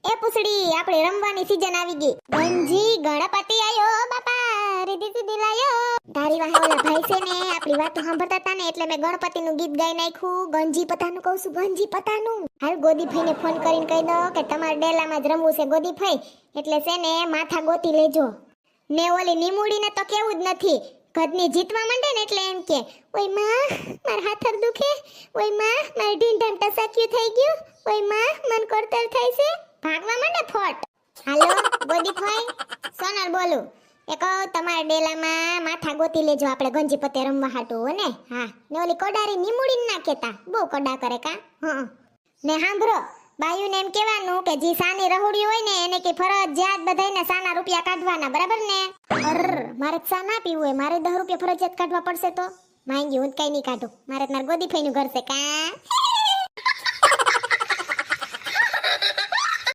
એ પૂછડી આપણે રમવાની સીઝન આવી ગઈ. ગંજી ગણપતિ આયો બાપા રીધી સીધી લાયો. તારી વાહે ઓલા ભાઈ છે ને આપણી વાતો સાંભળતા હતા ને એટલે મેં ગણપતિનું ગીત ગાઈ નાખ્યું. ગંજી પતાનું કહું છું, ગંજી પતાનું. હાલ ગોદીભાઈને ફોન કરીને કહી દો કે તમારે ડેલામાં જ રમવું છે ગોદીભાઈ, એટલે છે ને માથા ગોતી લેજો. ને ઓલી નીમુડીને તો કેવું જ નથી, ઘરની જીતવા માંડે ને એટલે એમ કે ઓય માં માર હાથર દુખે, ઓય માં માર ઢીંઢામ ટસાક્યું થઈ ગયું, ઓય માં મન કોરતર થાય છે, ભાગવા માંડે ફોટ. હાલો ગોદીભાઈ, સોનલ બોલું. એ કહો તમારા ડેલામાં માથા ગોતી લેજો, આપણે ગંજી પતે રમવા હાટું હો ને. હા ને ઓલી કોડારી નીમુડીને ના કેતા, બહુ કડા કરે કા. હા ને સાંભળો, બાયુને એમ કહેવાનું કે જે સાની રહુડી હોય ને એને કે ફરજિયાત બધાયને સાના રૂપિયા કાઢવાના, બરાબર ને? મારે સા ના પીવું હોય, મારે 10 રૂપિયા ફરજિયાત કાઢવા પડશે તો માંગી હું કઈ નહીં કાઢું. મારે મારા ગોદીભાઈનું ઘર છે કા.